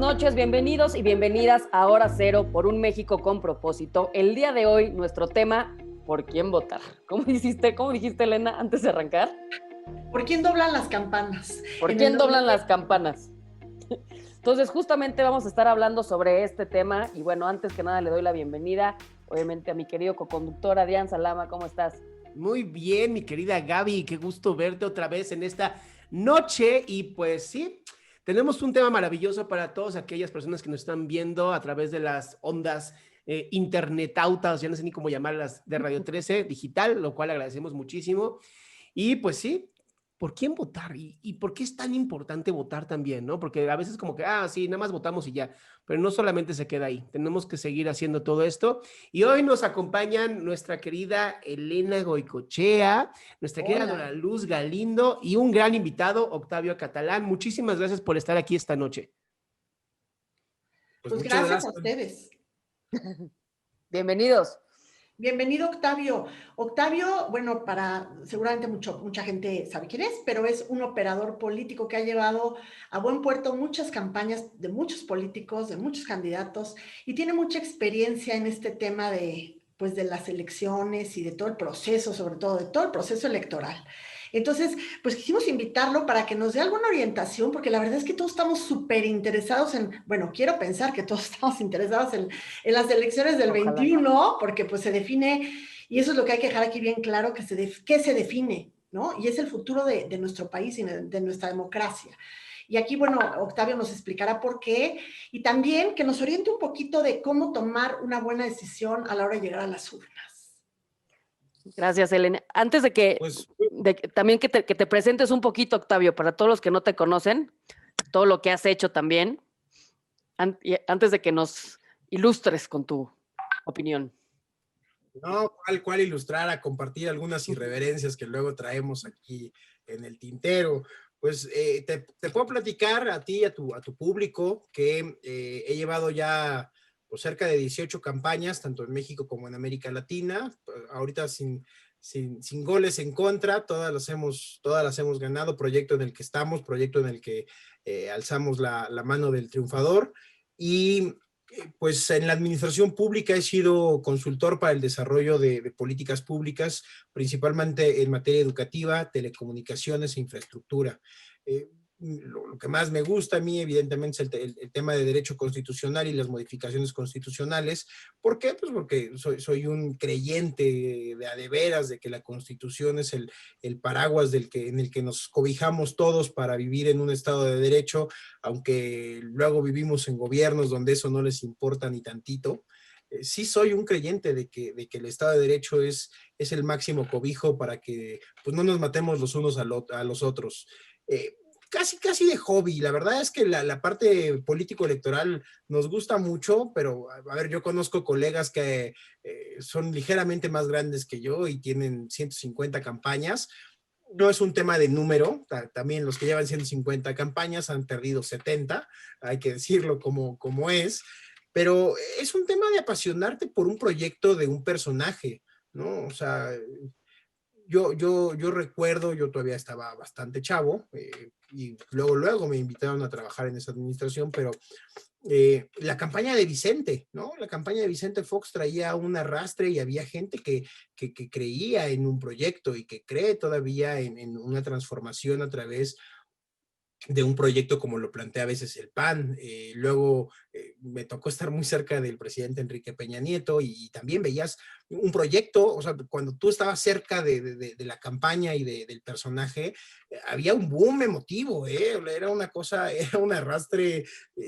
noches, bienvenidos y bienvenidas a Hora Cero por un México con propósito. El día de hoy, nuestro tema, ¿por quién votar? ¿Cómo dijiste, Elena, antes de arrancar? ¿Por quién doblan las campanas? ¿Por quién doblan las campanas? Entonces, justamente vamos a estar hablando sobre este tema y bueno, antes que nada le doy la bienvenida, obviamente, a mi querido coconductor Adrián Salama. ¿Cómo estás? Muy bien, mi querida Gaby, qué gusto verte otra vez en esta noche y pues sí, tenemos un tema maravilloso para todas aquellas personas que nos están viendo a través de las ondas internetautas, ya no sé ni cómo llamarlas, de Radio 13 digital, lo cual agradecemos muchísimo. Y pues sí, ¿por quién votar? ¿Y por qué es tan importante votar también, no? Porque a veces como que, sí, nada más votamos y ya, pero no solamente se queda ahí, tenemos que seguir haciendo todo esto. Y hoy nos acompañan nuestra querida Elena Goicoechea, nuestra querida Dora Luz Galindo y un gran invitado, Octavio Catalán. Muchísimas gracias por estar aquí esta noche. Pues gracias a ustedes. Bienvenidos. Bienvenido, Octavio. Octavio, bueno, seguramente mucha gente sabe quién es, pero es un operador político que ha llevado a buen puerto muchas campañas de muchos políticos, de muchos candidatos, y tiene mucha experiencia en este tema de las elecciones y de todo el proceso, sobre todo de todo el proceso electoral. Entonces, pues quisimos invitarlo para que nos dé alguna orientación, porque la verdad es que todos estamos súper interesados quiero pensar que todos estamos interesados en las elecciones del Ojalá. 21, porque pues se define, y eso es lo que hay que dejar aquí bien claro, qué se define, ¿no? Y es el futuro de nuestro país y de nuestra democracia. Y aquí, Octavio nos explicará por qué, y también que nos oriente un poquito de cómo tomar una buena decisión a la hora de llegar a las urnas. Gracias, Elena. Antes de que, también que te presentes un poquito, Octavio, para todos los que no te conocen, todo lo que has hecho también, antes de que nos ilustres con tu opinión. No, cuál ilustrar, a compartir algunas irreverencias que luego traemos aquí en el tintero. Pues te puedo platicar a ti y a tu público que he llevado ya pues, cerca de 18 campañas, tanto en México como en América Latina. Ahorita sin goles en contra, todas las hemos ganado, proyecto en el que estamos, proyecto en el que alzamos la mano del triunfador. Y pues en la administración pública he sido consultor para el desarrollo de políticas públicas, principalmente en materia educativa, telecomunicaciones e infraestructura. Lo que más me gusta a mí, evidentemente, es el tema de derecho constitucional y las modificaciones constitucionales. ¿Por qué? Pues porque soy un creyente de veras de que la Constitución es el paraguas en el que nos cobijamos todos para vivir en un estado de derecho, aunque luego vivimos en gobiernos donde eso no les importa ni tantito. Sí soy un creyente de que el Estado de Derecho es el máximo cobijo para que pues, no nos matemos los unos a los otros. Casi de hobby. La verdad es que la parte político-electoral nos gusta mucho, pero a ver, yo conozco colegas que son ligeramente más grandes que yo y tienen 150 campañas. No es un tema de número, también los que llevan 150 campañas han perdido 70, hay que decirlo como es, pero es un tema de apasionarte por un proyecto de un personaje, ¿no? O sea, yo recuerdo, yo todavía estaba bastante chavo y luego me invitaron a trabajar en esa administración, pero la campaña de Vicente, ¿no? La campaña de Vicente Fox traía un arrastre y había gente que creía en un proyecto y que cree todavía en una transformación a través de un proyecto como lo plantea a veces el PAN. Luego me tocó estar muy cerca del presidente Enrique Peña Nieto y también veías un proyecto, o sea, cuando tú estabas cerca de la campaña y del personaje, había un boom emotivo, era una cosa, era un arrastre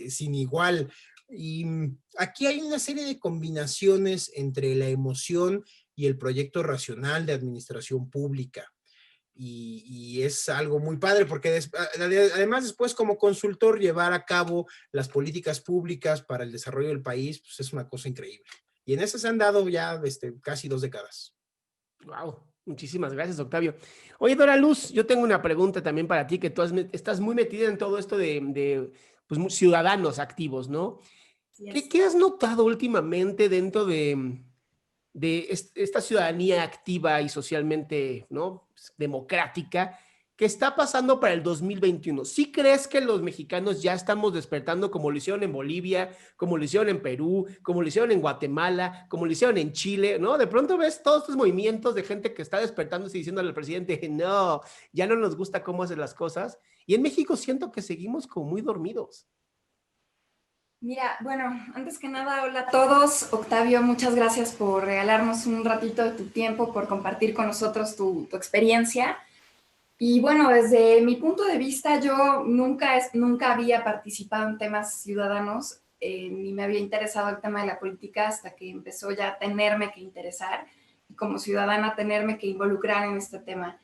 sin igual. Y aquí hay una serie de combinaciones entre la emoción y el proyecto racional de administración pública. Y es algo muy padre porque además después como consultor llevar a cabo las políticas públicas para el desarrollo del país, pues es una cosa increíble. Y en eso se han dado ya casi 2 décadas. Wow, muchísimas gracias, Octavio. Oye, Dora Luz, yo tengo una pregunta también para ti, que tú estás muy metida en todo esto de pues, ciudadanos activos, ¿no? Yes. ¿Qué has notado últimamente dentro de esta ciudadanía activa y socialmente, ¿no? Democrática, ¿qué está pasando para el 2021? ¿Sí crees que los mexicanos ya estamos despertando como lo hicieron en Bolivia, como lo hicieron en Perú, como lo hicieron en Guatemala, como lo hicieron en Chile, ¿no? De pronto ves todos estos movimientos de gente que está despertándose y diciéndole al presidente, no, ya no nos gusta cómo hacen las cosas. Y en México siento que seguimos como muy dormidos. Mira, bueno, antes que nada, hola a todos. Octavio, muchas gracias por regalarnos un ratito de tu tiempo, por compartir con nosotros tu experiencia. Y bueno, desde mi punto de vista, yo nunca había participado en temas ciudadanos, ni me había interesado el tema de la política hasta que empezó ya a tenerme que interesar y como ciudadana tenerme que involucrar en este tema.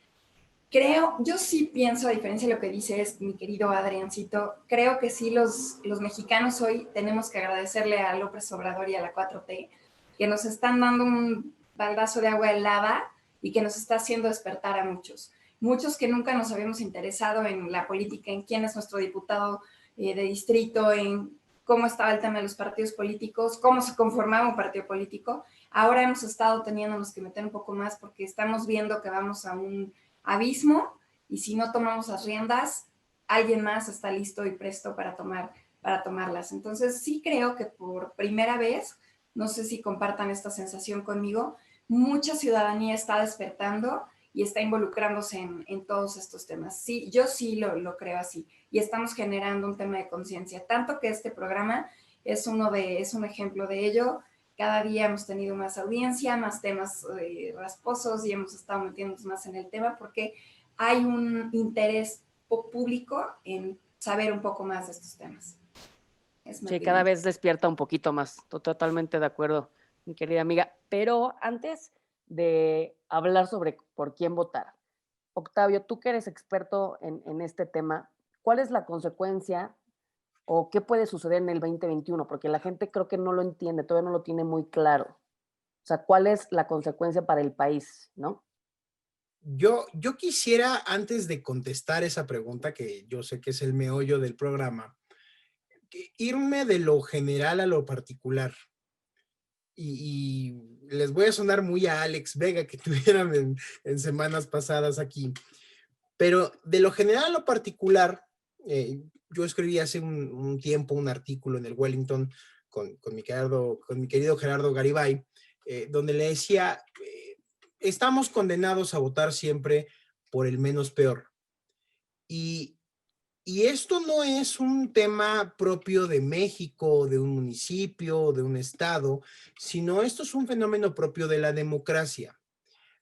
Yo sí pienso, a diferencia de lo que dices, mi querido Adriancito, creo que sí los mexicanos hoy tenemos que agradecerle a López Obrador y a la 4T que nos están dando un baldazo de agua helada y que nos está haciendo despertar a muchos. Muchos que nunca nos habíamos interesado en la política, en quién es nuestro diputado de distrito, en cómo estaba el tema de los partidos políticos, cómo se conformaba un partido político. Ahora hemos estado teniéndonos que meter un poco más porque estamos viendo que vamos a un abismo y si no tomamos las riendas, alguien más está listo y presto para tomarlas. Entonces sí creo que por primera vez, no sé si compartan esta sensación conmigo, mucha ciudadanía está despertando y está involucrándose en todos estos temas. Sí, yo sí lo creo así y estamos generando un tema de conciencia, tanto que este programa es un ejemplo de ello. Cada día hemos tenido más audiencia, más temas rasposos y hemos estado metiéndonos más en el tema porque hay un interés público en saber un poco más de estos temas. Sí, cada vez despierta un poquito más. Totalmente de acuerdo, mi querida amiga. Pero antes de hablar sobre por quién votar, Octavio, tú que eres experto en este tema, ¿cuál es la consecuencia o qué puede suceder en el 2021? Porque la gente creo que no lo entiende, todavía no lo tiene muy claro. O sea, ¿cuál es la consecuencia para el país, no? Yo quisiera, antes de contestar esa pregunta, que yo sé que es el meollo del programa, irme de lo general a lo particular. Y les voy a sonar muy a Alex Vega, que tuvieron en semanas pasadas aquí. Pero de lo general a lo particular, yo escribí hace un tiempo un artículo en el Wellington con mi querido Gerardo Garibay, donde le decía, estamos condenados a votar siempre por el menos peor. Y esto no es un tema propio de México, de un municipio, de un estado, sino esto es un fenómeno propio de la democracia.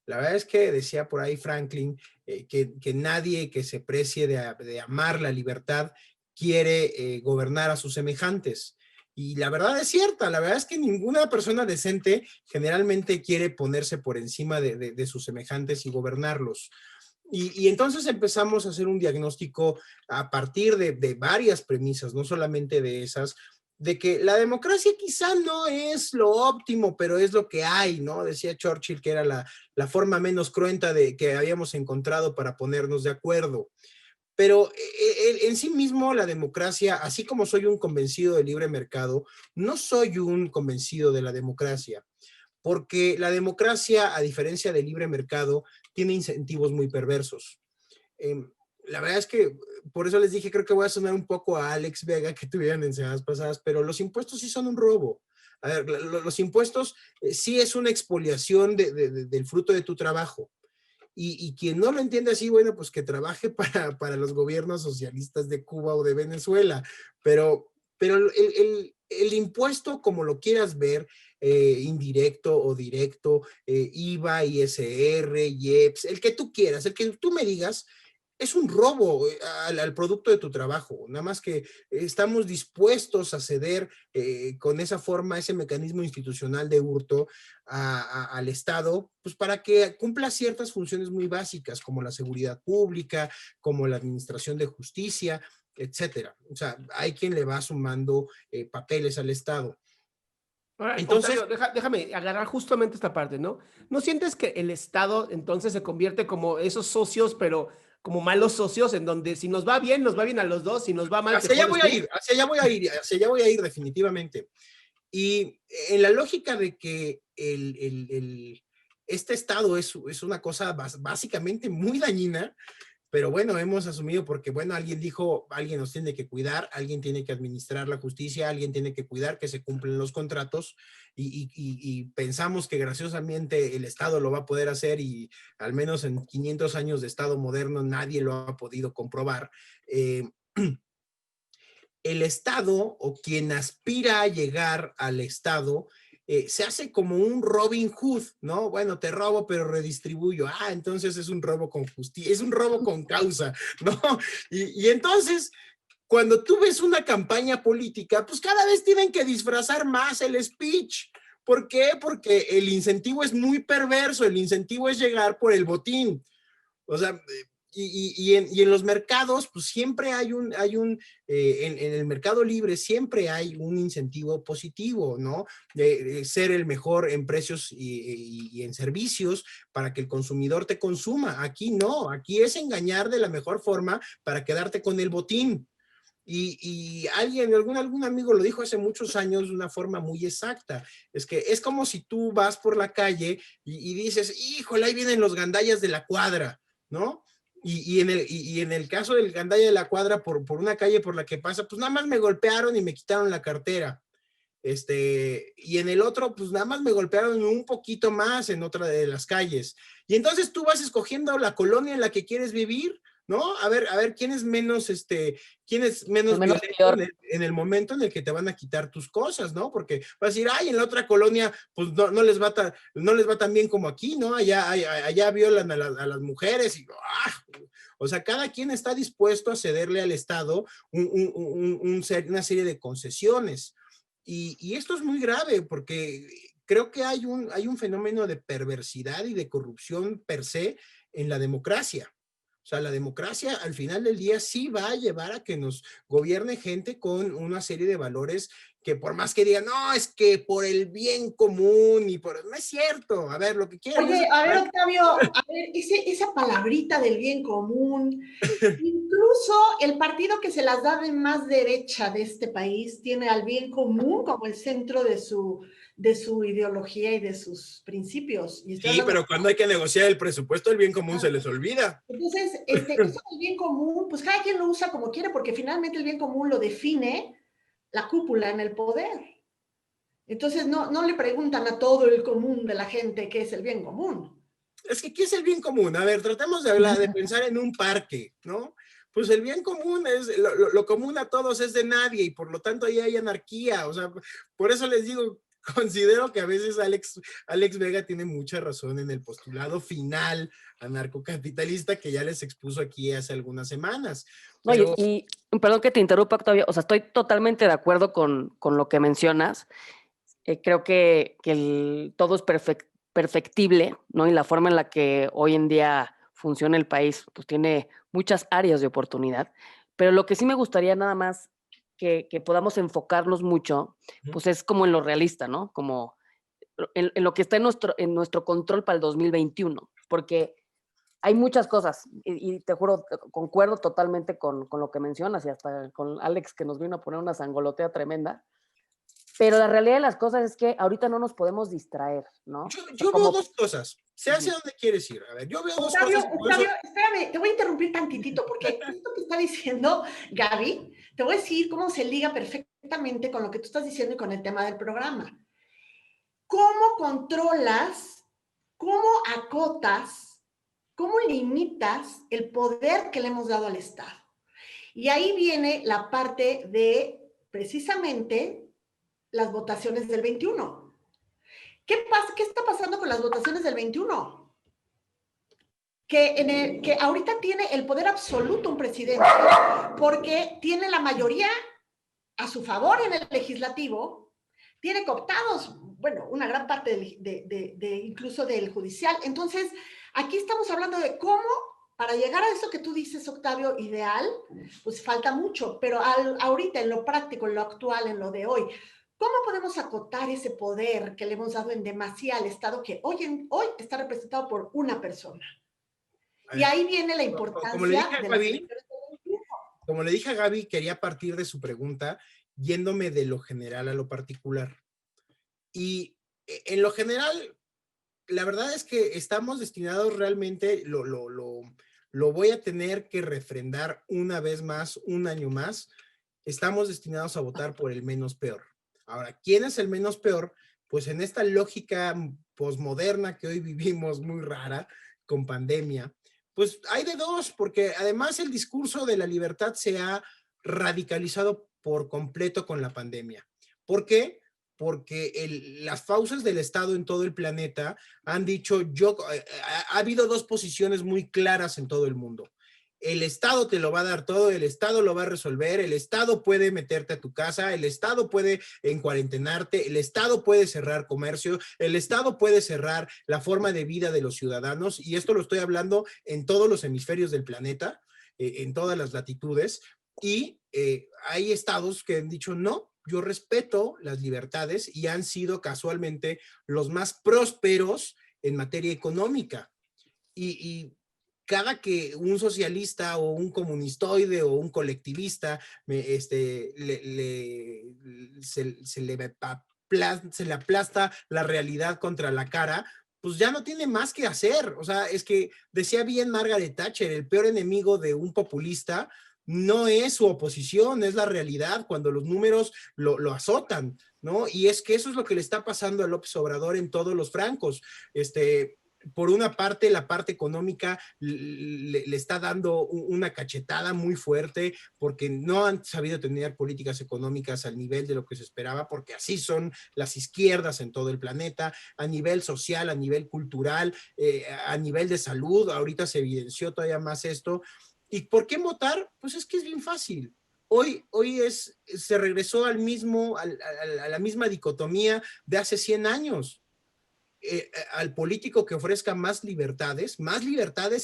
La verdad es que decía por ahí Franklin que nadie que se precie de amar la libertad quiere gobernar a sus semejantes. Y la verdad es cierta, la verdad es que ninguna persona decente generalmente quiere ponerse por encima de sus semejantes y gobernarlos. Y entonces empezamos a hacer un diagnóstico a partir de varias premisas, no solamente de esas, de que la democracia quizá no es lo óptimo, pero es lo que hay, ¿no? Decía Churchill que era la forma menos cruenta que habíamos encontrado para ponernos de acuerdo. Pero en sí mismo la democracia, así como soy un convencido del libre mercado, no soy un convencido de la democracia, porque la democracia, a diferencia del libre mercado, tiene incentivos muy perversos. La verdad es que por eso les dije, creo que voy a sonar un poco a Alex Vega que tuvieron en semanas pasadas, pero los impuestos sí son un robo. A ver, los impuestos sí es una expoliación del fruto de tu trabajo. Y quien no lo entiende así, bueno, pues que trabaje para los gobiernos socialistas de Cuba o de Venezuela. Pero el impuesto, como lo quieras ver, indirecto o directo, IVA, ISR, IEPS, el que tú quieras, el que tú me digas, es un robo al producto de tu trabajo. Nada más que estamos dispuestos a ceder con esa forma, ese mecanismo institucional de hurto al Estado, pues para que cumpla ciertas funciones muy básicas, como la seguridad pública, como la administración de justicia, etcétera. O sea, hay quien le va sumando papeles al Estado. Entonces, Octavio, déjame agarrar justamente esta parte, ¿no? ¿No sientes que el Estado entonces se convierte como esos socios, pero como malos socios, en donde si nos va bien a los dos, si nos va mal... Hacia allá voy a ir definitivamente. Y en la lógica de que este Estado es una cosa básicamente muy dañina, pero bueno, hemos asumido porque, bueno, alguien dijo, alguien nos tiene que cuidar, alguien tiene que administrar la justicia, alguien tiene que cuidar que se cumplen los contratos y pensamos que graciosamente el Estado lo va a poder hacer y al menos en 500 años de Estado moderno nadie lo ha podido comprobar. El Estado o quien aspira a llegar al Estado se hace como un Robin Hood, ¿no? Bueno, te robo, pero redistribuyo. Ah, entonces es un robo con justicia, es un robo con causa, ¿no? Y entonces, cuando tú ves una campaña política, pues cada vez tienen que disfrazar más el speech. ¿Por qué? Porque el incentivo es muy perverso, el incentivo es llegar por el botín. O sea, y en los mercados, pues siempre hay en el mercado libre siempre hay un incentivo positivo, ¿no? De ser el mejor en precios y en servicios para que el consumidor te consuma. Aquí no, aquí es engañar de la mejor forma para quedarte con el botín. Y algún amigo lo dijo hace muchos años de una forma muy exacta. Es que es como si tú vas por la calle y dices, híjole, ahí vienen los gandallas de la cuadra, ¿no? Y en el caso del gandalla de la cuadra, por una calle por la que pasa, pues nada más me golpearon y me quitaron la cartera. Y en el otro, pues nada más me golpearon un poquito más en otra de las calles. Y entonces tú vas escogiendo la colonia en la que quieres vivir, ¿no? A ver, ¿quién es menos, quién es menos violento en el momento en el que te van a quitar tus cosas, ¿no? Porque vas a decir, ay, en la otra colonia, pues no les va tan bien como aquí, ¿no? Allá violan a las mujeres y, o sea, cada quien está dispuesto a cederle al Estado una serie de concesiones. Y esto es muy grave porque creo que hay un fenómeno de perversidad y de corrupción per se en la democracia. O sea, la democracia al final del día sí va a llevar a que nos gobierne gente con una serie de valores que por más que digan, no, es que por el bien común no es cierto. A ver, lo que quieren. Oye, a ver, Octavio, a ver, esa palabrita del bien común, incluso el partido que se las da de más derecha de este país tiene al bien común como el centro de su ideología y de sus principios. Sí, pero cuando hay que negociar el presupuesto, el bien común se les olvida. Entonces, eso del bien común, pues cada quien lo usa como quiere, porque finalmente el bien común lo define la cúpula en el poder. Entonces, no le preguntan a todo el común de la gente qué es el bien común. Es que, ¿qué es el bien común? A ver, tratemos de hablar, de pensar en un parque, ¿no? Pues el bien común es, lo común a todos es de nadie y por lo tanto ahí hay anarquía. O sea, por eso les digo, considero que a veces Alex Vega tiene mucha razón en el postulado final anarcocapitalista que ya les expuso aquí hace algunas semanas. Pero... y perdón que te interrumpa, Octavio, o sea, estoy totalmente de acuerdo con lo que mencionas. Creo que todo es perfectible, ¿no? Y la forma en la que hoy en día funciona el país, pues tiene muchas áreas de oportunidad. Pero lo que sí me gustaría nada más que podamos enfocarnos mucho, pues es como en lo realista, ¿no? Como en lo que está en nuestro control para el 2021, porque hay muchas cosas, y te juro, concuerdo totalmente con lo que mencionas, y hasta con Alex que nos vino a poner una sangolotea tremenda. Pero la realidad de las cosas es que ahorita no nos podemos distraer, ¿no? Yo veo dos cosas. Sé hacia dónde quieres ir. A ver, yo veo dos cosas. Octavio, espérame, te voy a interrumpir tantitito, porque esto que está diciendo Gaby, te voy a decir cómo se liga perfectamente con lo que tú estás diciendo y con el tema del programa. ¿Cómo controlas, cómo acotas, cómo limitas el poder que le hemos dado al Estado? Y ahí viene la parte de, precisamente, las votaciones del 21. ¿Qué está pasando con las votaciones del 21? Que ahorita tiene el poder absoluto un presidente, porque tiene la mayoría a su favor en el legislativo, tiene cooptados, bueno, una gran parte incluso del judicial. Entonces, aquí estamos hablando de cómo, para llegar a eso que tú dices, Octavio, ideal, pues falta mucho, pero ahorita en lo práctico, en lo actual, en lo de hoy, ¿cómo podemos acotar ese poder que le hemos dado en demasía al Estado que hoy está representado por una persona? Y ahí viene la importancia como le dije a Gaby, quería partir de su pregunta yéndome de lo general a lo particular. Y en lo general, la verdad es que estamos destinados realmente, lo voy a tener que refrendar una vez más, un año más. Estamos destinados a votar por el menos peor. Ahora, ¿quién es el menos peor? Pues en esta lógica posmoderna que hoy vivimos, muy rara, con pandemia, pues hay de dos, porque además el discurso de la libertad se ha radicalizado por completo con la pandemia. ¿Por qué? Porque las fauces del Estado en todo el planeta han dicho, ha habido dos posiciones muy claras en todo el mundo. El Estado te lo va a dar todo, el Estado lo va a resolver, el Estado puede meterte a tu casa, el Estado puede encuarentenarte, el Estado puede cerrar comercio, el Estado puede cerrar la forma de vida de los ciudadanos, y esto lo estoy hablando en todos los hemisferios del planeta, en todas las latitudes, y hay estados que han dicho no, yo respeto las libertades, y han sido casualmente los más prósperos en materia económica. Y cada que un socialista o un comunistoide o un colectivista se le aplasta la realidad contra la cara, pues ya no tiene más que hacer. O sea, es que decía bien Margaret Thatcher, el peor enemigo de un populista no es su oposición, es la realidad, cuando los números lo azotan, ¿no? Y es que eso es lo que le está pasando a López Obrador en todos los francos. Por una parte, la parte económica le está dando una cachetada muy fuerte porque no han sabido tener políticas económicas al nivel de lo que se esperaba, porque así son las izquierdas en todo el planeta, a nivel social, a nivel cultural, a nivel de salud. Ahorita se evidenció todavía más esto. ¿Y por qué votar? Pues es que es bien fácil. Hoy se regresó a la misma dicotomía de hace 100 años. Al político que ofrezca más libertades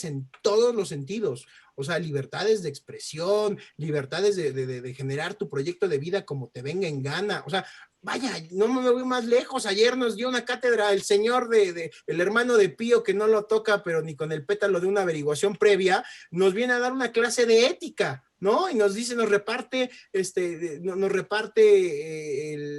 en todos los sentidos, o sea, libertades de expresión, libertades de generar tu proyecto de vida como te venga en gana, o sea, vaya, no me voy más lejos. Ayer nos dio una cátedra el señor el hermano de Pío, que no lo toca, pero ni con el pétalo de una averiguación previa, nos viene a dar una clase de ética, ¿no? Y nos dice, nos reparte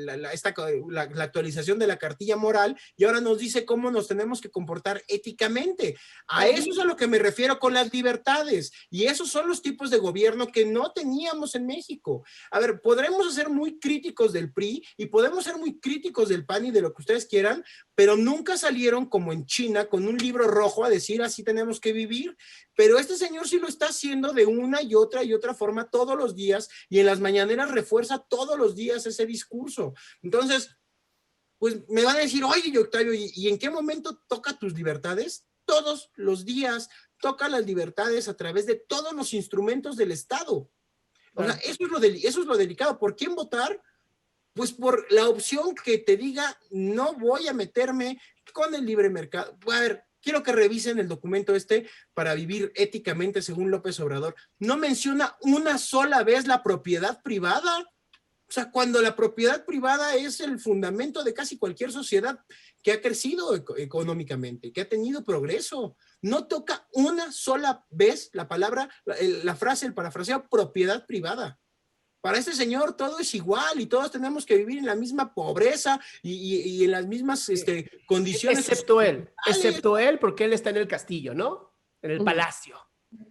la actualización de la cartilla moral, y ahora nos dice cómo nos tenemos que comportar éticamente. A eso es a lo que me refiero con las libertades, y esos son los tipos de gobierno que no teníamos en México. A ver, podremos ser muy críticos del PRI y podemos ser muy críticos del PAN y de lo que ustedes quieran, pero nunca salieron como en China con un libro rojo a decir así tenemos que vivir. Pero este señor sí lo está haciendo de una y otra forma todos los días, y en las mañaneras refuerza todos los días ese discurso. Entonces, pues me van a decir, oye, Octavio, ¿y en qué momento toca tus libertades? Todos los días toca las libertades a través de todos los instrumentos del Estado. O sea, eso es lo delicado. ¿Por quién votar? Pues por la opción que te diga, no voy a meterme con el libre mercado. A ver, quiero que revisen el documento para vivir éticamente según López Obrador. No menciona una sola vez la propiedad privada. O sea, cuando la propiedad privada es el fundamento de casi cualquier sociedad que ha crecido económicamente, que ha tenido progreso. No toca una sola vez la palabra, la frase, el parafraseo, propiedad privada. Para este señor todo es igual y todos tenemos que vivir en la misma pobreza y en las mismas condiciones. Excepto él, porque él está en el castillo, ¿no? En el palacio.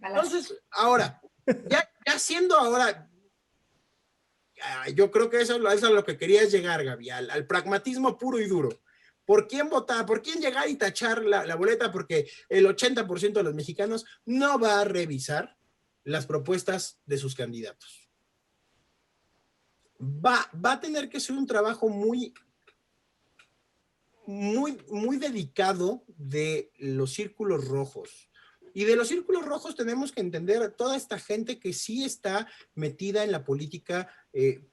Entonces, ahora, ya siendo ahora, yo creo que eso es a lo que querías llegar, Gaby, al pragmatismo puro y duro. ¿Por quién votar? ¿Por quién llegar y tachar la boleta? Porque el 80% de los mexicanos no va a revisar las propuestas de sus candidatos. Va a tener que ser un trabajo muy delicado de los círculos rojos. Y de los círculos rojos tenemos que entender a toda esta gente que sí está metida en la política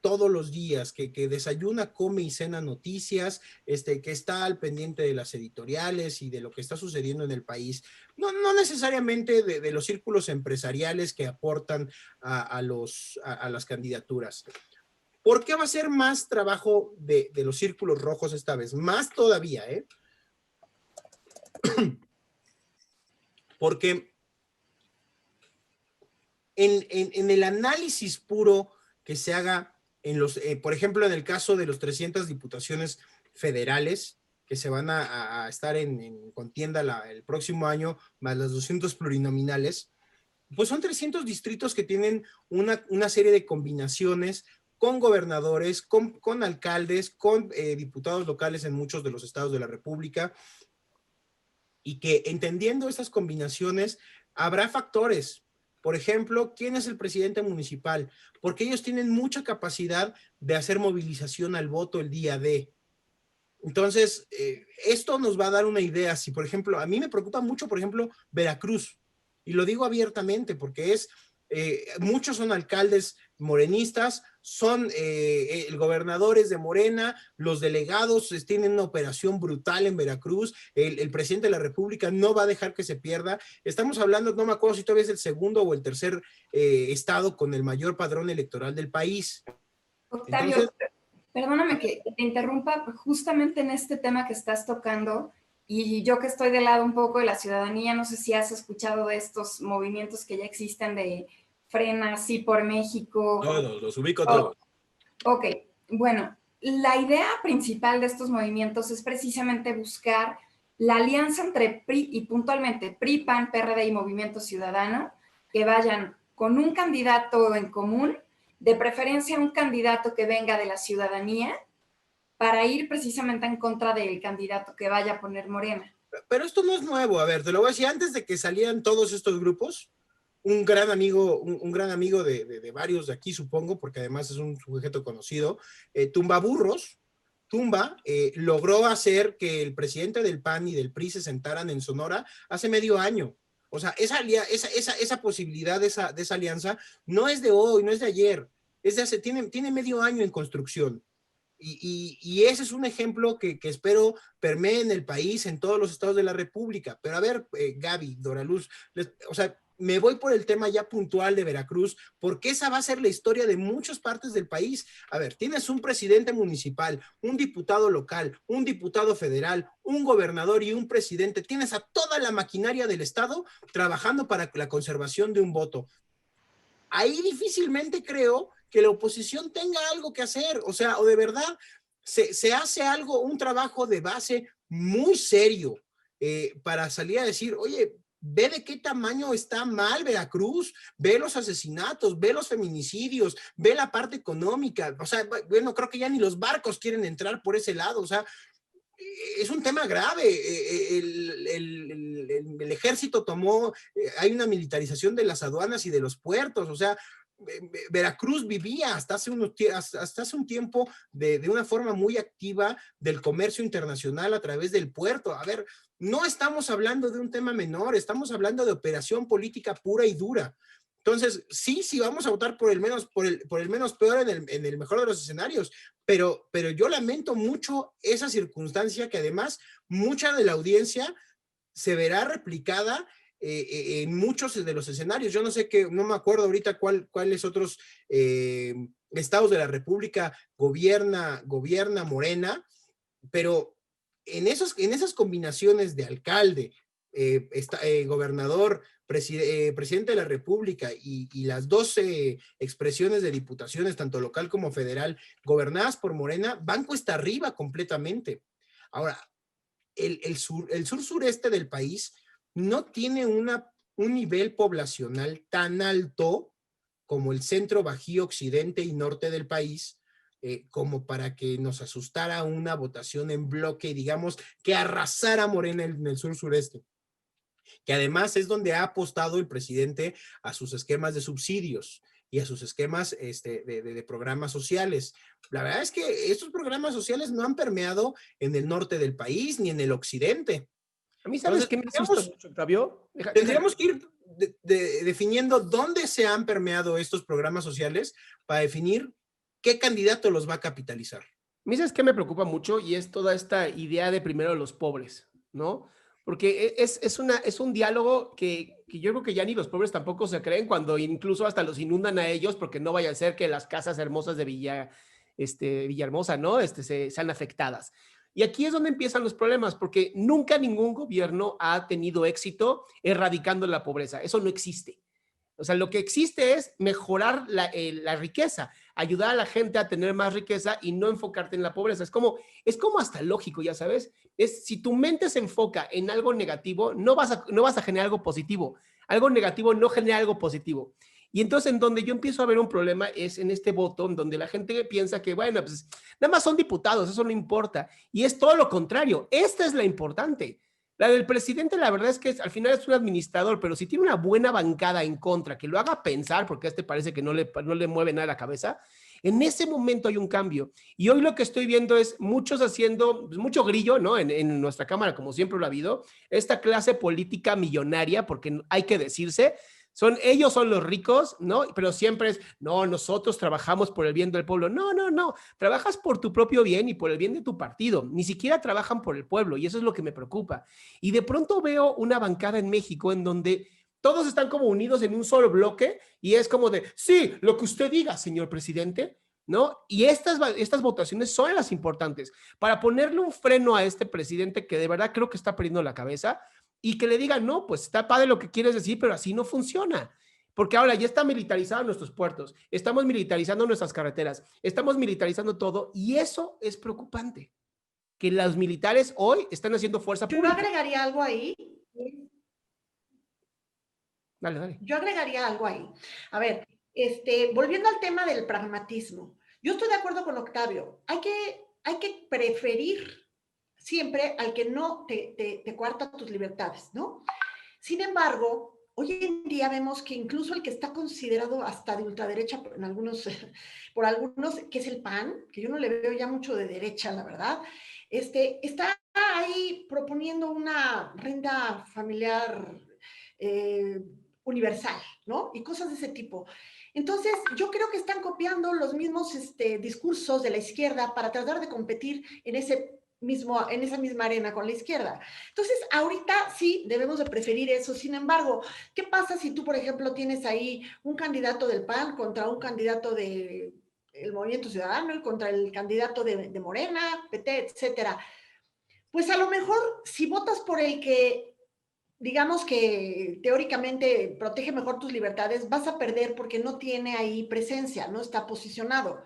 todos los días, que desayuna, come y cena noticias, que está al pendiente de las editoriales y de lo que está sucediendo en el país. No necesariamente de los círculos empresariales que aportan a las candidaturas. ¿Por qué va a ser más trabajo de los círculos rojos esta vez? Más todavía, ¿eh? Porque en el análisis puro que se haga, por ejemplo, en el caso de los 300 diputaciones federales que se van a estar en contienda el próximo año, más las 200 plurinominales, pues son 300 distritos que tienen una serie de combinaciones con gobernadores, con alcaldes, con diputados locales en muchos de los estados de la República, y que entendiendo estas combinaciones habrá factores. Por ejemplo, ¿quién es el presidente municipal? Porque ellos tienen mucha capacidad de hacer movilización al voto el día de. Entonces, esto nos va a dar una idea. Si, por ejemplo, a mí me preocupa mucho, por ejemplo, Veracruz, y lo digo abiertamente porque muchos son alcaldes morenistas, son el gobernador es de Morena, los delegados tienen una operación brutal en Veracruz, el presidente de la República no va a dejar que se pierda. Estamos hablando, no me acuerdo si todavía es el segundo o el tercer estado con el mayor padrón electoral del país. Octavio, entonces, perdóname que te interrumpa, justamente en este tema que estás tocando, y yo que estoy del lado un poco de la ciudadanía, no sé si has escuchado de estos movimientos que ya existen de Frena, Sí por México. Todos, los ubico todos. Ok, bueno, la idea principal de estos movimientos es precisamente buscar la alianza entre PRI y puntualmente PRI, PAN, PRD y Movimiento Ciudadano, que vayan con un candidato en común, de preferencia un candidato que venga de la ciudadanía, para ir precisamente en contra del candidato que vaya a poner Morena. Pero esto no es nuevo, a ver, te lo voy a decir, antes de que salieran todos estos grupos, un gran amigo de varios de aquí, supongo, porque además es un sujeto conocido, Tumbaburros, logró hacer que el presidente del PAN y del PRI se sentaran en Sonora hace medio año. O sea, esa posibilidad de esa alianza no es de hoy, no es de ayer, tiene medio año en construcción. Y ese es un ejemplo que espero permee en el país, en todos los estados de la República. Pero a ver, Gaby, Doraluz, o sea, me voy por el tema ya puntual de Veracruz, porque esa va a ser la historia de muchas partes del país. A ver, tienes un presidente municipal, un diputado local, un diputado federal, un gobernador y un presidente. Tienes a toda la maquinaria del estado trabajando para la conservación de un voto. Ahí difícilmente creo que la oposición tenga algo que hacer, o sea, o de verdad se hace algo, un trabajo de base muy serio para salir a decir, oye, ve de qué tamaño está mal Veracruz, ve los asesinatos, ve los feminicidios, ve la parte económica, o sea, bueno, creo que ya ni los barcos quieren entrar por ese lado, o sea, es un tema grave. El ejército hay una militarización de las aduanas y de los puertos, o sea, Veracruz vivía hasta hace un tiempo de una forma muy activa del comercio internacional a través del puerto. A ver, no estamos hablando de un tema menor, estamos hablando de operación política pura y dura. Entonces, sí, vamos a votar por el menos peor en el mejor de los escenarios, pero yo lamento mucho esa circunstancia que además mucha de la audiencia se verá replicada en muchos de los escenarios. Yo no me acuerdo ahorita cuáles otros estados de la República gobierna Morena, pero en esas combinaciones de alcalde, gobernador, presidente de la República y las 12 expresiones de diputaciones, tanto local como federal, gobernadas por Morena, van cuesta arriba completamente. Ahora, el sur-sureste del país no tiene un nivel poblacional tan alto como el centro, bajío, occidente y norte del país, como para que nos asustara una votación en bloque y digamos que arrasara Morena en el sur-sureste, que además es donde ha apostado el presidente a sus esquemas de subsidios y a sus esquemas de programas sociales. La verdad es que estos programas sociales no han permeado en el norte del país ni en el occidente. A mí, ¿sabes qué me asusta mucho, Octavio? Tendríamos que ir definiendo dónde se han permeado estos programas sociales para definir qué candidato los va a capitalizar. A mí, ¿sabes qué me preocupa mucho? Y es toda esta idea de primero los pobres, ¿no? Porque es un diálogo que yo creo que ya ni los pobres tampoco se creen, cuando incluso hasta los inundan a ellos, porque no vaya a ser que las casas hermosas de Villahermosa, ¿no? Sean afectadas. Y aquí es donde empiezan los problemas, porque nunca ningún gobierno ha tenido éxito erradicando la pobreza. Eso no existe. O sea, lo que existe es mejorar la riqueza, ayudar a la gente a tener más riqueza y no enfocarte en la pobreza. Es como hasta lógico, ya sabes. Si tu mente se enfoca en algo negativo, no vas a generar algo positivo. Algo negativo no genera algo positivo. Y entonces en donde yo empiezo a ver un problema es en este voto, en donde la gente piensa que, bueno, pues nada más son diputados, eso no importa. Y es todo lo contrario. Esta es la importante. La del presidente, la verdad es que al final es un administrador, pero si tiene una buena bancada en contra, que lo haga pensar, porque a este parece que no le mueve nada la cabeza, en ese momento hay un cambio. Y hoy lo que estoy viendo es muchos haciendo, pues, mucho grillo, ¿no? En nuestra Cámara, como siempre lo ha habido, esta clase política millonaria, porque hay que decirse, ellos son los ricos, ¿no? Pero siempre es, no, nosotros trabajamos por el bien del pueblo. No, no, no. Trabajas por tu propio bien y por el bien de tu partido. Ni siquiera trabajan por el pueblo y eso es lo que me preocupa. Y de pronto veo una bancada en México en donde todos están como unidos en un solo bloque y es como de, sí, lo que usted diga, señor presidente, ¿no? Y estas votaciones son las importantes para ponerle un freno a este presidente que de verdad creo que está perdiendo la cabeza y que le digan, no, pues está padre lo que quieres decir, pero así no funciona. Porque ahora ya está militarizado nuestros puertos, estamos militarizando nuestras carreteras, estamos militarizando todo y eso es preocupante. Que los militares hoy están haciendo fuerza pública. Yo agregaría algo ahí. Dale, dale. Yo agregaría algo ahí. A ver, volviendo al tema del pragmatismo, yo estoy de acuerdo con Octavio. Hay que preferir siempre al que no te coarta tus libertades, ¿no? Sin embargo, hoy en día vemos que incluso el que está considerado hasta de ultraderecha por algunos, que es el PAN, que yo no le veo ya mucho de derecha, la verdad, está ahí proponiendo una renta familiar universal, ¿no? Y cosas de ese tipo. Entonces, yo creo que están copiando los mismos discursos de la izquierda para tratar de competir en esa misma arena con la izquierda. Entonces, ahorita sí debemos de preferir eso. Sin embargo, ¿qué pasa si tú, por ejemplo, tienes ahí un candidato del PAN contra un candidato del Movimiento Ciudadano y contra el candidato de Morena, PT, etcétera? Pues a lo mejor, si votas por el que digamos que teóricamente protege mejor tus libertades, vas a perder porque no tiene ahí presencia, no está posicionado.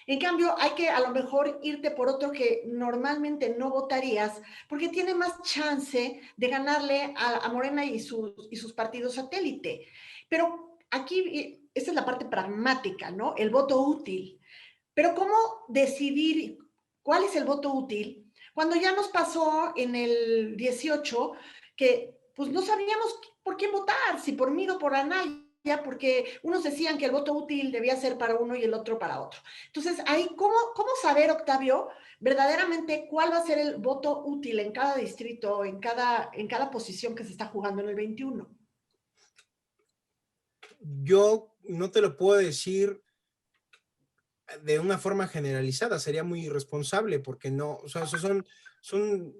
En cambio, hay que a lo mejor irte por otro que normalmente no votarías porque tiene más chance de ganarle a Morena y sus partidos satélite. Pero aquí, esta es la parte pragmática, ¿no? El voto útil. Pero ¿cómo decidir cuál es el voto útil? Cuando ya nos pasó en el 18 que pues no sabíamos por quién votar, si por mí o por Anaya, porque unos decían que el voto útil debía ser para uno y el otro para otro. Entonces, ahí, ¿cómo saber, Octavio, verdaderamente cuál va a ser el voto útil en cada distrito, en cada posición que se está jugando en el 21? Yo no te lo puedo decir de una forma generalizada, sería muy irresponsable porque no, o sea, son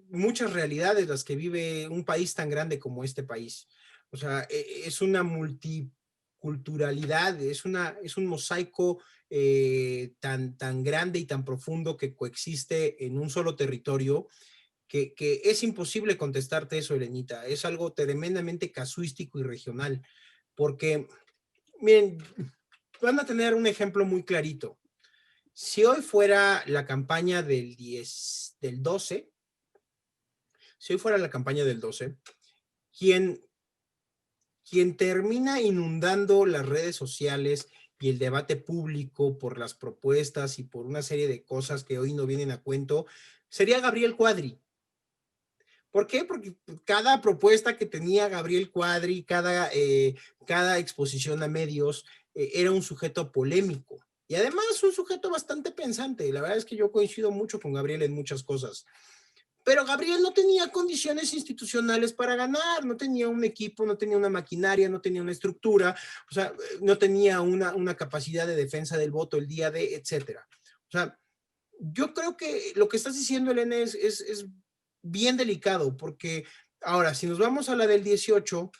muchas realidades las que vive un país tan grande como este país. O sea, es una multiculturalidad, es un mosaico tan grande y tan profundo que coexiste en un solo territorio que es imposible contestarte eso, Elenita. Es algo tremendamente casuístico y regional porque, miren, van a tener un ejemplo muy clarito. Si hoy fuera la campaña del 12, si hoy fuera la campaña del 12, quien termina inundando las redes sociales y el debate público por las propuestas y por una serie de cosas que hoy no vienen a cuento, sería Gabriel Cuadri. ¿Por qué? Porque cada propuesta que tenía Gabriel Cuadri, cada exposición a medios, era un sujeto polémico. Y además un sujeto bastante pensante. La verdad es que yo coincido mucho con Gabriel en muchas cosas. Pero Gabriel no tenía condiciones institucionales para ganar, no tenía un equipo, no tenía una maquinaria, no tenía una estructura, o sea, no tenía una capacidad de defensa del voto el día de, etcétera. O sea, yo creo que lo que estás diciendo, Elena, es bien delicado, porque ahora, si nos vamos a la del 18,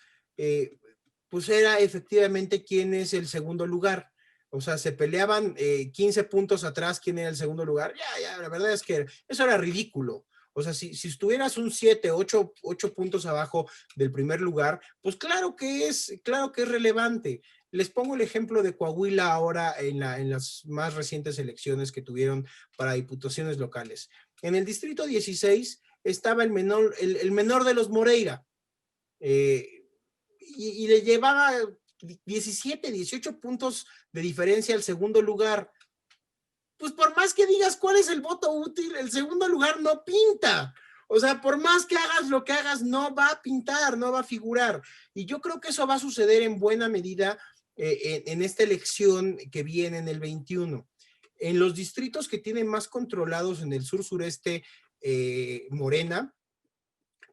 pues era efectivamente quién es el segundo lugar. O sea, se peleaban 15 puntos atrás quién era el segundo lugar. Ya, la verdad es que eso era ridículo. O sea, si estuvieras un 7, 8 puntos abajo del primer lugar, pues claro que es relevante. Les pongo el ejemplo de Coahuila ahora en las más recientes elecciones que tuvieron para diputaciones locales. En el distrito 16 estaba el menor de los Moreira, y le llevaba 17, 18 puntos de diferencia al segundo lugar. Pues por más que digas cuál es el voto útil, el segundo lugar no pinta. O sea, por más que hagas lo que hagas, no va a pintar, no va a figurar. Y yo creo que eso va a suceder en buena medida en esta elección que viene en el 21. En los distritos que tienen más controlados en el sur-sureste, Morena,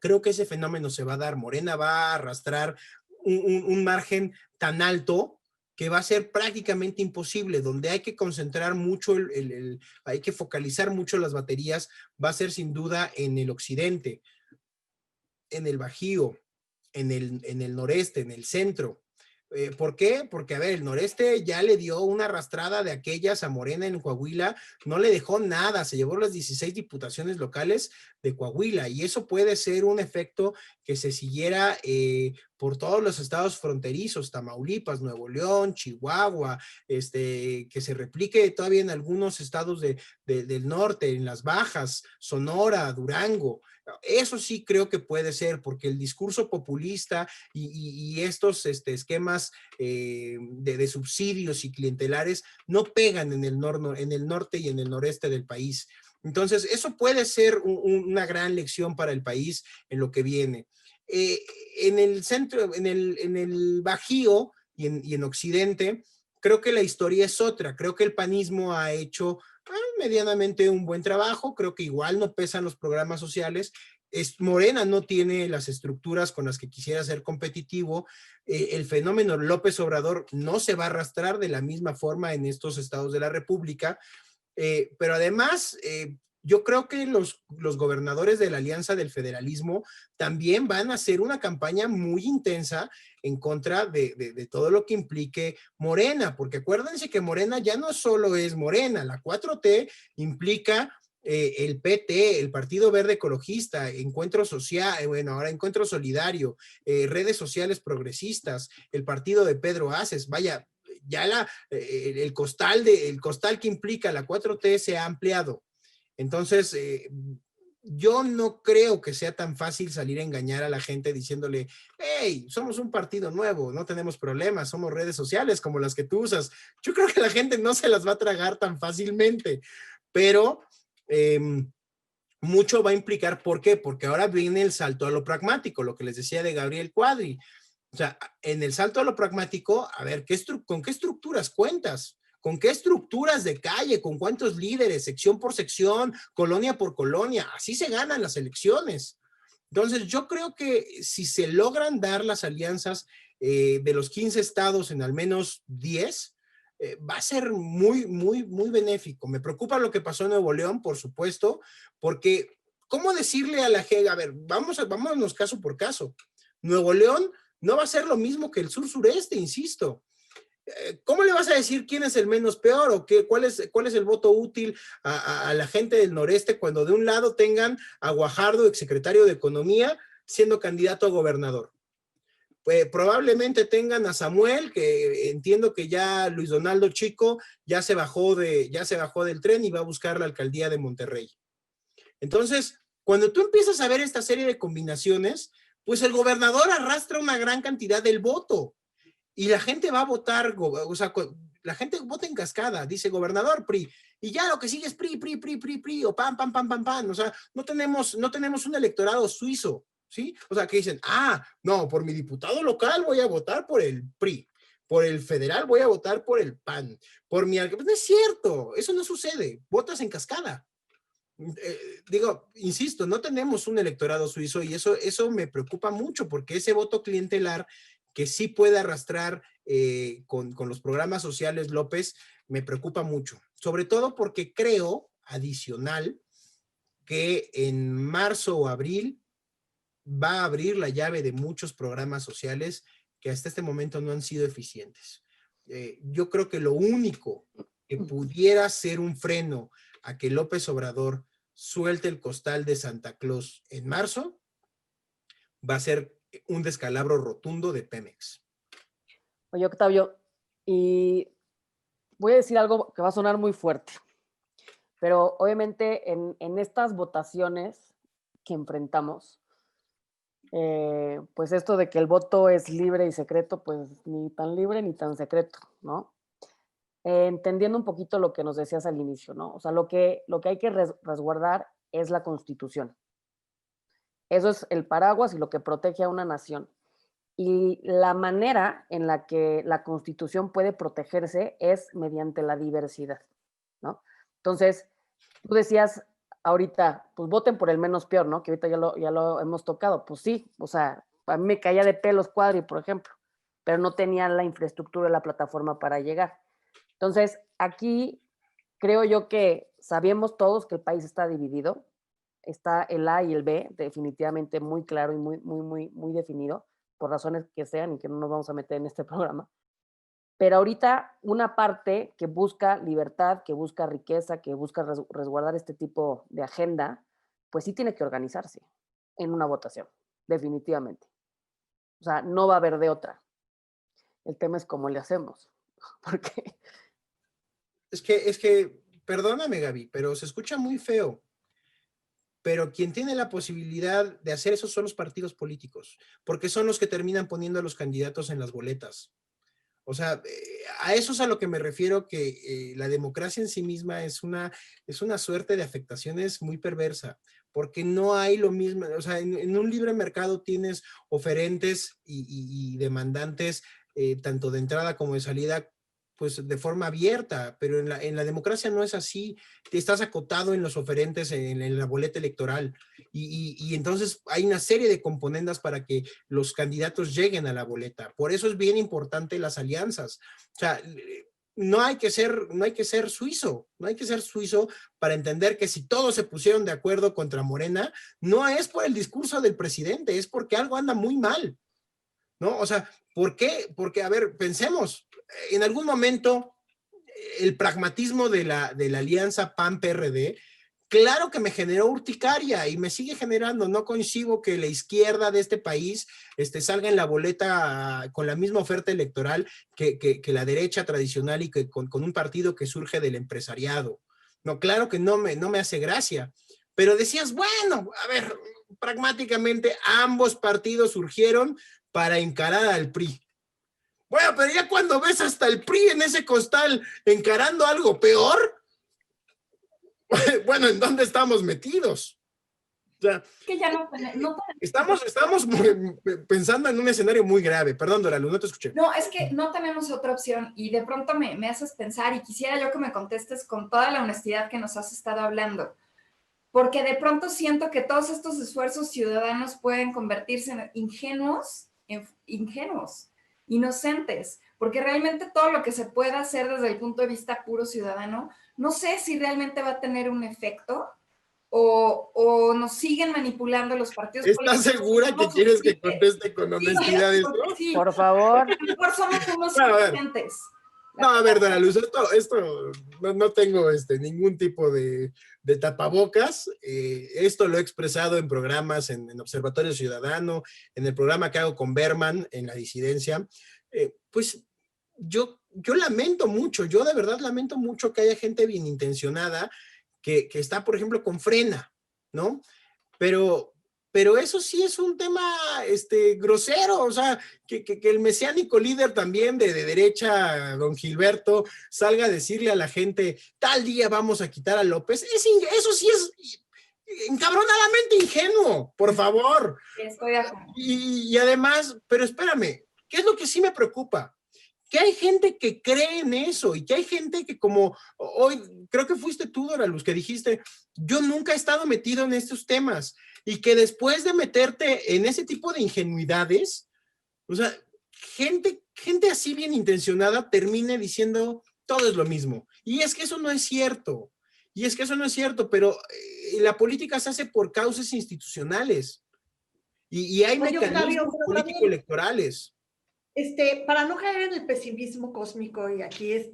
creo que ese fenómeno se va a dar. Morena va a arrastrar un margen tan alto que va a ser prácticamente imposible, donde hay que concentrar mucho, hay que focalizar mucho las baterías, va a ser sin duda en el occidente, en el Bajío, en el noreste, en el centro. ¿Por qué? Porque, a ver, el noreste ya le dio una arrastrada de aquellas a Morena en Coahuila, no le dejó nada, se llevó las 16 diputaciones locales de Coahuila, y eso puede ser un efecto que se siguiera por todos los estados fronterizos, Tamaulipas, Nuevo León, Chihuahua, que se replique todavía en algunos estados del norte, en las Bajas, Sonora, Durango. Eso sí creo que puede ser, porque el discurso populista y estos esquemas de subsidios y clientelares no pegan en el norte y en el noreste del país. Entonces, eso puede ser una gran lección para el país en lo que viene. En el centro, en el Bajío y en Occidente, creo que la historia es otra. Creo que el panismo ha hecho medianamente un buen trabajo. Creo que igual no pesan los programas sociales. Morena no tiene las estructuras con las que quisiera ser competitivo. El fenómeno López Obrador no se va a arrastrar de la misma forma en estos estados de la República. Pero además, yo creo que los gobernadores de la Alianza del Federalismo también van a hacer una campaña muy intensa en contra de todo lo que implique Morena, porque acuérdense que Morena ya no solo es Morena, la 4T implica el PT, el Partido Verde Ecologista, Encuentro Social, bueno, ahora Encuentro Solidario, redes sociales progresistas, el partido de Pedro Aces, vaya, ya el costal que implica la 4T se ha ampliado. Entonces, yo no creo que sea tan fácil salir a engañar a la gente diciéndole, hey, somos un partido nuevo, no tenemos problemas, somos redes sociales como las que tú usas. Yo creo que la gente no se las va a tragar tan fácilmente, pero mucho va a implicar, ¿por qué? Porque ahora viene el salto a lo pragmático, lo que les decía de Gabriel Cuadri. O sea, en el salto a lo pragmático, a ver, ¿con qué estructuras cuentas? ¿Con qué estructuras de calle? ¿Con cuántos líderes? Sección por sección, colonia por colonia. Así se ganan las elecciones. Entonces, yo creo que si se logran dar las alianzas de los 15 estados en al menos 10, va a ser muy, muy, muy benéfico. Me preocupa lo que pasó en Nuevo León, por supuesto, porque ¿cómo decirle a la gente? A ver, vámonos caso por caso. Nuevo León no va a ser lo mismo que el sur-sureste, insisto. ¿Cómo le vas a decir quién es el menos peor o cuál es el voto útil a la gente del noreste cuando de un lado tengan a Guajardo, exsecretario de Economía, siendo candidato a gobernador? Pues probablemente tengan a Samuel, que entiendo que ya Luis Donaldo Chico ya se bajó del tren y va a buscar la alcaldía de Monterrey. Entonces, cuando tú empiezas a ver esta serie de combinaciones, pues el gobernador arrastra una gran cantidad del voto. Y la gente va a votar, o sea, la gente vota en cascada, dice gobernador, PRI, y ya lo que sigue es PRI, o PAN, o sea, no tenemos un electorado suizo, ¿sí? O sea, que dicen, no, por mi diputado local voy a votar por el PRI, por el federal voy a votar por el PAN, pues no es cierto, eso no sucede, votas en cascada. Insisto, no tenemos un electorado suizo y eso me preocupa mucho porque ese voto clientelar que sí puede arrastrar con los programas sociales López, me preocupa mucho. Sobre todo porque creo, adicional, que en marzo o abril va a abrir la llave de muchos programas sociales que hasta este momento no han sido eficientes. Yo creo que lo único que pudiera ser un freno a que López Obrador suelte el costal de Santa Claus en marzo va a ser un descalabro rotundo de Pemex. Oye, Octavio, Y voy a decir algo que va a sonar muy fuerte, pero obviamente en estas votaciones que enfrentamos, pues esto de que el voto es libre y secreto, pues ni tan libre ni tan secreto, ¿no? Entendiendo un poquito lo que nos decías al inicio, ¿no? O sea, lo que hay que resguardar es la Constitución. Eso es el paraguas y lo que protege a una nación. Y la manera en la que la Constitución puede protegerse es mediante la diversidad, ¿no? Entonces, tú decías ahorita, pues voten por el menos peor, ¿no? Que ahorita ya lo hemos tocado. Pues sí, o sea, a mí me caía de pelos Cuadri, por ejemplo, pero no tenía la infraestructura de la plataforma para llegar. Entonces, aquí creo yo que sabemos todos que el país está dividido, está el A y el B definitivamente muy claro y muy definido, por razones que sean y que no nos vamos a meter en este programa. Pero ahorita una parte que busca libertad, que busca riqueza, que busca resguardar este tipo de agenda, pues sí tiene que organizarse en una votación, definitivamente. O sea, no va a haber de otra. El tema es cómo le hacemos, porque... Es que, perdóname, Gaby, pero se escucha muy feo. Pero quien tiene la posibilidad de hacer eso son los partidos políticos, porque son los que terminan poniendo a los candidatos en las boletas. O sea, a eso es a lo que me refiero, que la democracia en sí misma es una suerte de afectaciones muy perversa, porque no hay lo mismo, o sea, en un libre mercado tienes oferentes y demandantes, tanto de entrada como de salida, pues de forma abierta, pero en la democracia no es así, te estás acotado en los oferentes, en la boleta electoral, y entonces hay una serie de componendas para que los candidatos lleguen a la boleta. Por eso es bien importante las alianzas. O sea, no hay que ser suizo para entender que si todos se pusieron de acuerdo contra Morena, no es por el discurso del presidente, es porque algo anda muy mal, ¿no? O sea, ¿por qué? Porque, a ver, pensemos, en algún momento el pragmatismo de la alianza PAN-PRD, claro que me generó urticaria y me sigue generando. No coincido que la izquierda de este país salga en la boleta con la misma oferta electoral que la derecha tradicional y que con un partido que surge del empresariado. No, claro que no me hace gracia. Pero decías, bueno, a ver, pragmáticamente ambos partidos surgieron para encarar al PRI. Bueno, pero ya cuando ves hasta el PRI en ese costal encarando algo peor, bueno, ¿en dónde estamos metidos? O sea, que ya estamos pensando en un escenario muy grave. Perdón, Doralu, no te escuché. No, es que no tenemos otra opción y de pronto me haces pensar y quisiera yo que me contestes con toda la honestidad que nos has estado hablando, porque de pronto siento que todos estos esfuerzos ciudadanos pueden convertirse en ingenuos, inocentes, porque realmente todo lo que se pueda hacer desde el punto de vista puro ciudadano, no sé si realmente va a tener un efecto o nos siguen manipulando los partidos políticos. ¿Estás segura que quieres que conteste con honestidad esto? Sí, por favor. Mejor somos unos inocentes. No, a ver, Dona Luz, esto no tengo ningún tipo de tapabocas. Esto lo he expresado en programas, en Observatorio Ciudadano, en el programa que hago con Berman, en La Disidencia. Pues yo lamento mucho, yo de verdad lamento mucho que haya gente bien intencionada que está, por ejemplo, con Frena, ¿no? Pero eso sí es un tema grosero, o sea, que el mesiánico líder también de derecha, don Gilberto, salga a decirle a la gente, tal día vamos a quitar a López, eso sí es encabronadamente ingenuo, por favor. Estoy de acuerdo. Y además, pero espérame, ¿qué es lo que sí me preocupa? Que hay gente que cree en eso y que hay gente que, como hoy, creo que fuiste tú, Dora Luz, que dijiste, yo nunca he estado metido en estos temas, y que después de meterte en ese tipo de ingenuidades, o sea, gente así bien intencionada termine diciendo todo es lo mismo. Y es que eso no es cierto. Pero la política se hace por causas institucionales y hay mecanismos político-electorales. Para no caer en el pesimismo cósmico y aquí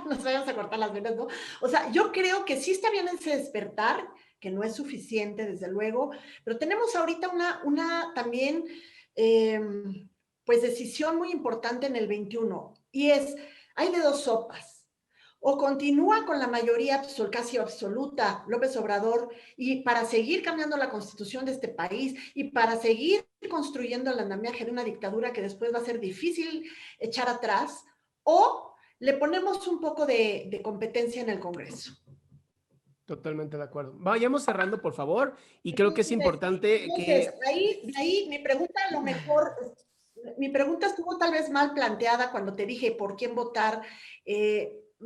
nos vayamos a cortar las venas, ¿no? O sea, yo creo que sí está bien ese despertar, que no es suficiente, desde luego, pero tenemos ahorita una también, pues, decisión muy importante en el 21, y es, Hay de dos sopas. O continúa con la mayoría casi absoluta López Obrador y para seguir cambiando la constitución de este país y para seguir construyendo el andamiaje de una dictadura que después va a ser difícil echar atrás, o le ponemos un poco de competencia en el Congreso. Totalmente de acuerdo. Vayamos cerrando, por favor, y creo que es importante que... Ahí mi pregunta a lo mejor, mi pregunta estuvo tal vez mal planteada cuando te dije por quién votar,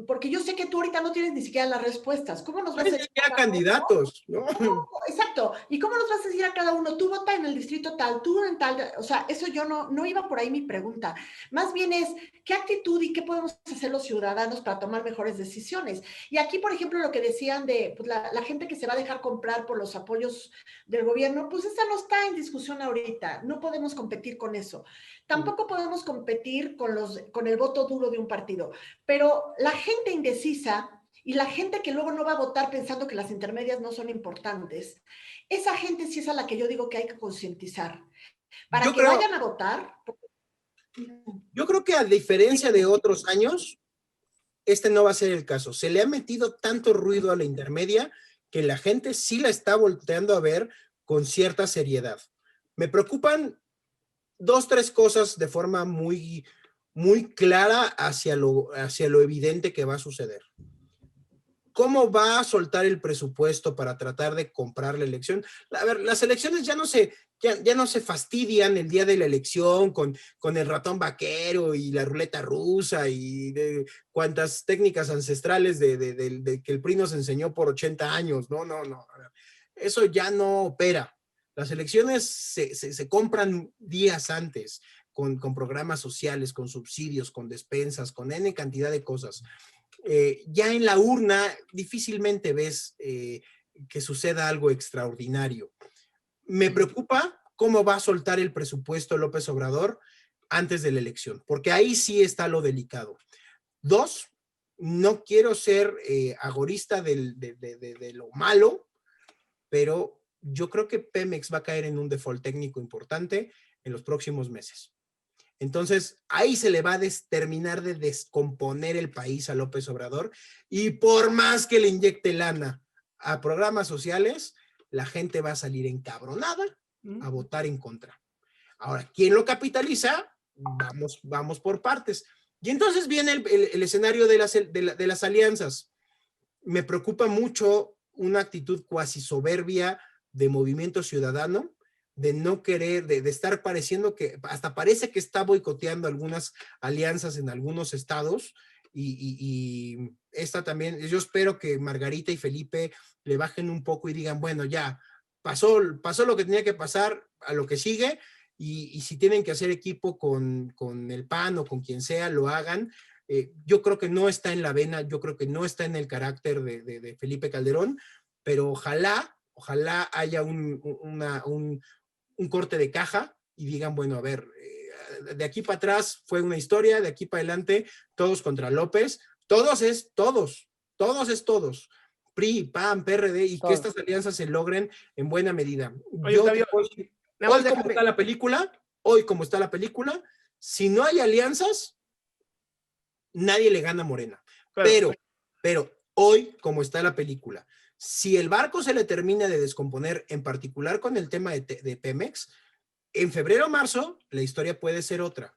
porque yo sé que tú ahorita no tienes ni siquiera las respuestas. ¿Cómo nos vas a decir a candidatos, ¿no? No, exacto. ¿Y cómo nos vas a decir a cada uno? Tú vota en el distrito tal, tú en tal. O sea, eso yo no iba por ahí mi pregunta. Más bien es, ¿qué actitud y qué podemos hacer los ciudadanos para tomar mejores decisiones? Y aquí, por ejemplo, lo que decían de pues, la gente que se va a dejar comprar por los apoyos del gobierno, pues esa no está en discusión ahorita. No podemos competir con eso. Tampoco podemos competir con el voto duro de un partido. Pero la gente indecisa y la gente que luego no va a votar pensando que las intermedias no son importantes, esa gente sí es a la que yo digo que hay que concientizar. Para que vayan a votar. Yo creo que a diferencia de otros años, este no va a ser el caso. Se le ha metido tanto ruido a la intermedia que la gente sí la está volteando a ver con cierta seriedad. Me preocupan 2, 3 cosas de forma muy, muy clara hacia lo evidente que va a suceder. ¿Cómo va a soltar el presupuesto para tratar de comprar la elección? A ver, las elecciones ya no se fastidian el día de la elección con el ratón vaquero y la ruleta rusa y de cuantas técnicas ancestrales de que el PRI nos enseñó por 80 años. No. Eso ya no opera. Las elecciones se compran días antes con programas sociales, con subsidios, con despensas, con N cantidad de cosas. Ya en la urna difícilmente ves que suceda algo extraordinario. Me preocupa cómo va a soltar el presupuesto López Obrador antes de la elección, porque ahí sí está lo delicado. 2, no quiero ser agorista de lo malo, pero yo creo que Pemex va a caer en un default técnico importante en los próximos meses. Entonces, ahí se le va a terminar de descomponer el país a López Obrador y por más que le inyecte lana a programas sociales, la gente va a salir encabronada a votar en contra. Ahora, ¿quién lo capitaliza? Vamos por partes. Y entonces viene el escenario de las alianzas. Me preocupa mucho una actitud cuasi soberbia de Movimiento Ciudadano, de no querer, de estar pareciendo que, hasta parece que está boicoteando algunas alianzas en algunos estados, y esta también, yo espero que Margarita y Felipe le bajen un poco y digan, bueno, ya, pasó lo que tenía que pasar, a lo que sigue, y si tienen que hacer equipo con el PAN o con quien sea, lo hagan. Yo creo que no está en la vena, yo creo que no está en el carácter de Felipe Calderón, pero ojalá haya un corte de caja y digan, bueno, a ver, de aquí para atrás fue una historia, de aquí para adelante, todos contra López, todos. PRI, PAN, PRD, y que estas alianzas se logren en buena medida. Oye, Octavio, hoy como está la película, si no hay alianzas, nadie le gana a Morena. Pero hoy como está la película, si el barco se le termina de descomponer, en particular con el tema de Pemex, en febrero o marzo, la historia puede ser otra.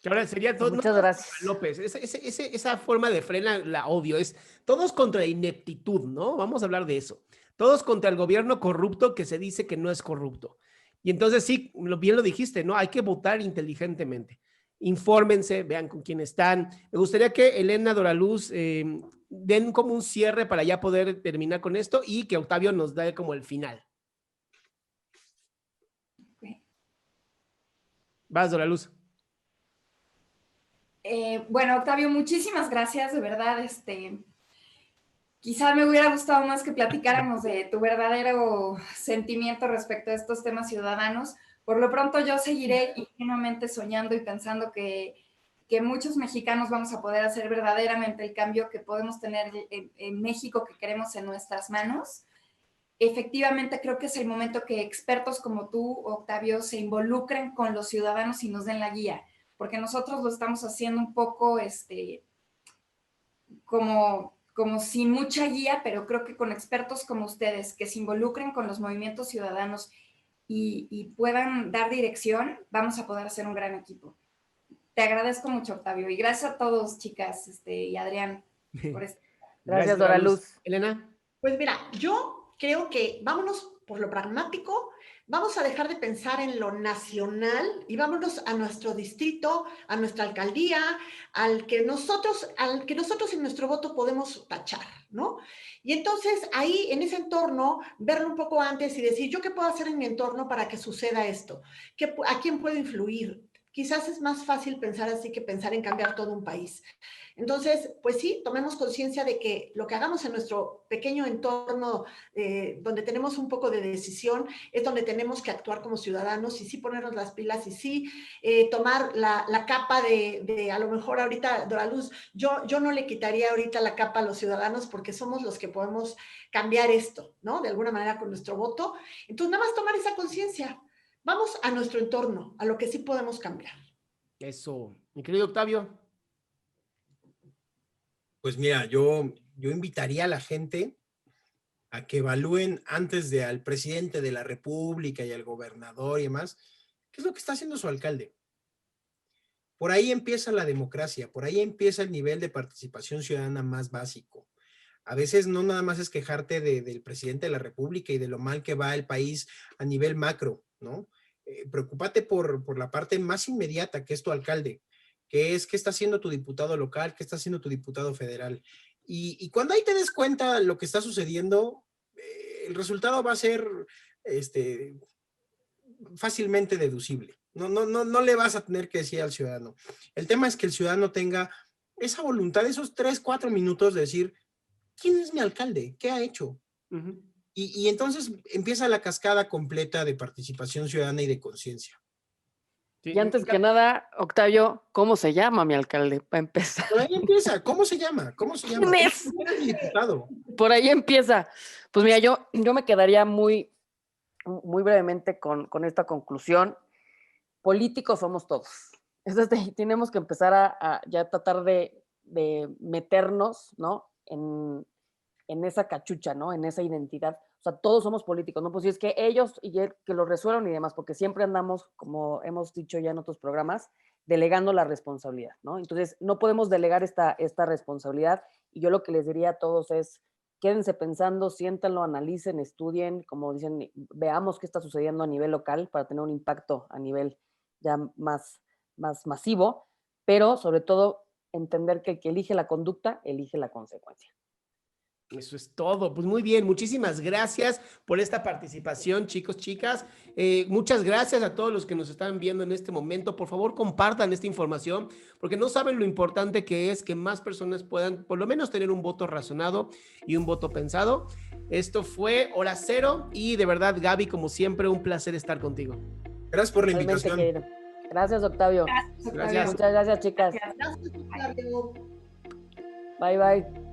Que ahora sería todo. Muchas gracias. López, esa forma de frena la odio. Es todos contra ineptitud, ¿no? Vamos a hablar de eso. Todos contra el gobierno corrupto que se dice que no es corrupto. Y entonces sí, bien lo dijiste, ¿no? Hay que votar inteligentemente. Infórmense, vean con quién están. Me gustaría que Elena Doraluz den como un cierre para ya poder terminar con esto y que Octavio nos dé como el final. Vas, Doraluz. Bueno, Octavio, muchísimas gracias, de verdad. Quizá me hubiera gustado más que platicáramos de tu verdadero sentimiento respecto a estos temas ciudadanos. Por lo pronto yo seguiré ingenuamente soñando y pensando que muchos mexicanos vamos a poder hacer verdaderamente el cambio que podemos tener en México que queremos en nuestras manos. Efectivamente, creo que es el momento que expertos como tú, Octavio, se involucren con los ciudadanos y nos den la guía. porque nosotros lo estamos haciendo un poco como sin mucha guía, pero creo que con expertos como ustedes que se involucren con los movimientos ciudadanos y puedan dar dirección, vamos a poder hacer un gran equipo. Te agradezco mucho, Octavio, y gracias a todos, chicas, y Adrián, por esto. Gracias, Dora Luz. Elena. Pues mira, yo creo que vámonos por lo pragmático, vamos a dejar de pensar en lo nacional y vámonos a nuestro distrito, a nuestra alcaldía, al que nosotros en nuestro voto podemos tachar, ¿no? Y entonces ahí, en ese entorno, verlo un poco antes y decir, ¿yo qué puedo hacer en mi entorno para que suceda esto? ¿A quién puedo influir? Quizás es más fácil pensar así que pensar en cambiar todo un país. Entonces, pues sí, tomemos conciencia de que lo que hagamos en nuestro pequeño entorno, donde tenemos un poco de decisión, es donde tenemos que actuar como ciudadanos y sí ponernos las pilas y sí tomar la capa de, a lo mejor ahorita, Dora Luz, yo no le quitaría ahorita la capa a los ciudadanos porque somos los que podemos cambiar esto, ¿no? De alguna manera con nuestro voto. Entonces, nada más tomar esa conciencia. Vamos a nuestro entorno, a lo que sí podemos cambiar. Eso. Mi querido Octavio. Pues mira, yo invitaría a la gente a que evalúen antes de al presidente de la República y al gobernador y demás, qué es lo que está haciendo su alcalde. Por ahí empieza la democracia, por ahí empieza el nivel de participación ciudadana más básico. A veces no nada más es quejarte del presidente de la República y de lo mal que va el país a nivel macro, ¿no? Preocúpate por la parte más inmediata, que es tu alcalde, que es qué está haciendo tu diputado local, qué está haciendo tu diputado federal. Y cuando ahí te des cuenta de lo que está sucediendo, el resultado va a ser fácilmente deducible. No le vas a tener que decir al ciudadano. El tema es que el ciudadano tenga esa voluntad, esos 3, 4 minutos de decir, ¿quién es mi alcalde? ¿Qué ha hecho? Uh-huh. Y entonces empieza la cascada completa de participación ciudadana y de conciencia. Sí. Y antes que nada, Octavio, ¿cómo se llama mi alcalde? Para empezar. Por ahí empieza. ¿Cómo se llama? ¿Cómo se llama? ¿Quién es? ¿Quién es mi diputado? Por ahí empieza. Pues mira, yo me quedaría muy brevemente con esta conclusión. Políticos somos todos. Entonces tenemos que empezar a ya tratar de meternos, ¿no? En esa cachucha, ¿no? En esa identidad. O sea, todos somos políticos, ¿no? Pues si es que ellos y él, que lo resuelvan y demás, porque siempre andamos, como hemos dicho ya en otros programas, delegando la responsabilidad, ¿no? Entonces, no podemos delegar esta responsabilidad, y yo lo que les diría a todos es, quédense pensando, siéntanlo, analicen, estudien, como dicen, veamos qué está sucediendo a nivel local para tener un impacto a nivel ya más masivo, pero sobre todo entender que el que elige la conducta, elige la consecuencia. Eso es todo. Pues muy bien, muchísimas gracias por esta participación, chicos, chicas. Muchas gracias a todos los que nos están viendo en este momento. Por favor, compartan esta información, porque no saben lo importante que es que más personas puedan por lo menos tener un voto razonado y un voto pensado. Esto fue Hora Cero y de verdad, Gaby, como siempre, un placer estar contigo. Gracias por la invitación. Querido. Gracias, Octavio. Gracias. Muchas gracias, chicas. Gracias, Octavio. Bye, bye.